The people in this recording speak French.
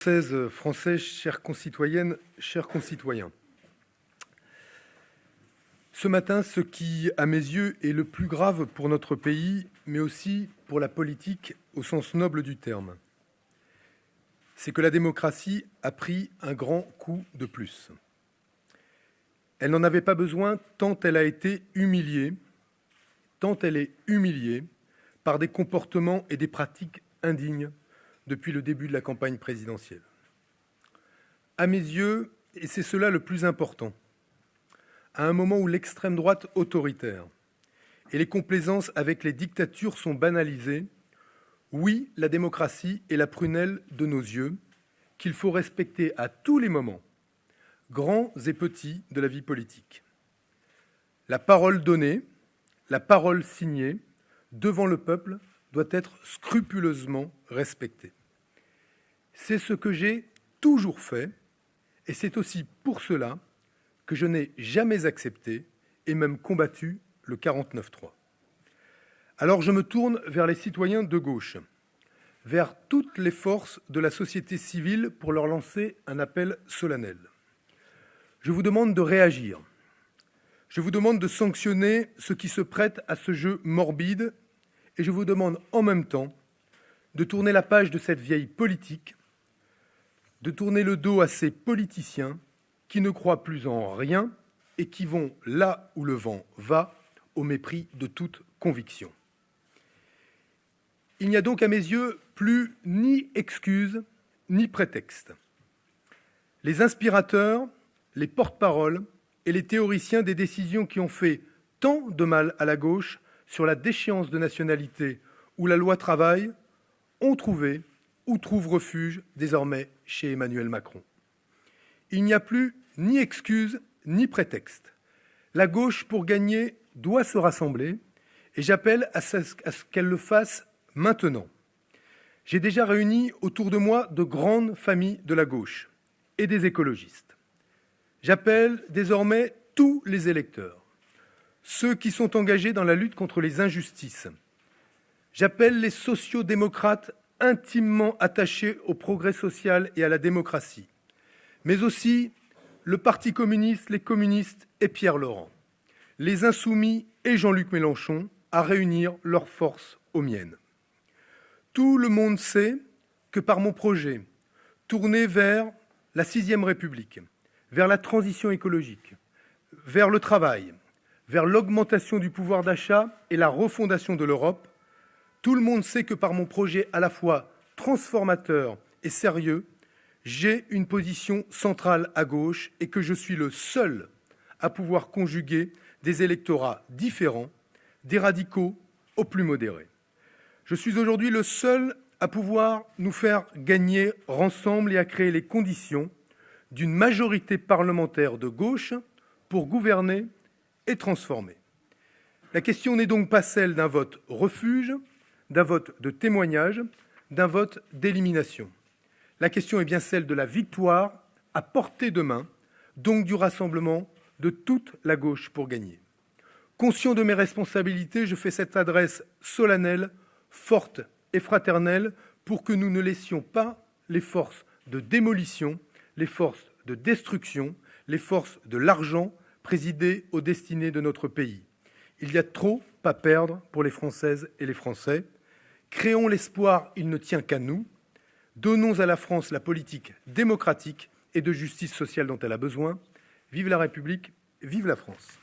Français, chères concitoyennes, chers concitoyens. Ce matin, ce qui, à mes yeux, est le plus grave pour notre pays, mais aussi pour la politique au sens noble du terme, c'est que la démocratie a pris un grand coup de plus. Elle n'en avait pas besoin tant elle a été humiliée, tant elle est humiliée par des comportements et des pratiques indignes depuis le début de la campagne présidentielle. À mes yeux, et c'est cela le plus important, à un moment où l'extrême droite autoritaire et les complaisances avec les dictatures sont banalisées, oui, la démocratie est la prunelle de nos yeux, qu'il faut respecter à tous les moments, grands et petits de la vie politique. La parole donnée, la parole signée, devant le peuple, doit être scrupuleusement respectée. C'est ce que j'ai toujours fait, et c'est aussi pour cela que je n'ai jamais accepté et même combattu le 49-3. Alors je me tourne vers les citoyens de gauche, vers toutes les forces de la société civile pour leur lancer un appel solennel. Je vous demande de réagir. Je vous demande de sanctionner ceux qui se prêtent à ce jeu morbide et je vous demande en même temps de tourner la page de cette vieille politique, de tourner le dos à ces politiciens qui ne croient plus en rien et qui vont là où le vent va, au mépris de toute conviction. Il n'y a donc à mes yeux plus ni excuse ni prétexte. Les inspirateurs, les porte-paroles et les théoriciens des décisions qui ont fait tant de mal à la gauche sur la déchéance de nationalité ou la loi travail ont trouvé ou trouvent refuge désormais chez Emmanuel Macron. Il n'y a plus ni excuse ni prétexte. La gauche, pour gagner, doit se rassembler et j'appelle à ce qu'elle le fasse maintenant. J'ai déjà réuni autour de moi de grandes familles de la gauche et des écologistes. J'appelle désormais tous les électeurs, ceux qui sont engagés dans la lutte contre les injustices. J'appelle les sociodémocrates intimement attachés au progrès social et à la démocratie, mais aussi le Parti communiste, les communistes et Pierre Laurent, les Insoumis et Jean-Luc Mélenchon à réunir leurs forces aux miennes. Tout le monde sait que par mon projet, tourné vers la 6e République, vers la transition écologique, vers le travail, vers l'augmentation du pouvoir d'achat et la refondation de l'Europe, tout le monde sait que par mon projet à la fois transformateur et sérieux, j'ai une position centrale à gauche et que je suis le seul à pouvoir conjuguer des électorats différents, des radicaux aux plus modérés. Je suis aujourd'hui le seul à pouvoir nous faire gagner ensemble et à créer les conditions d'une majorité parlementaire de gauche pour gouverner et transformer. La question n'est donc pas celle d'un vote refuge, d'un vote de témoignage, d'un vote d'élimination. La question est bien celle de la victoire à portée de main, donc du rassemblement de toute la gauche pour gagner. Conscient de mes responsabilités, je fais cette adresse solennelle, forte et fraternelle pour que nous ne laissions pas les forces de démolition, les forces de destruction, les forces de l'argent présider aux destinées de notre pays. Il y a trop à perdre pour les Françaises et les Français. Créons l'espoir, il ne tient qu'à nous. Donnons à la France la politique démocratique et de justice sociale dont elle a besoin. Vive la République, vive la France.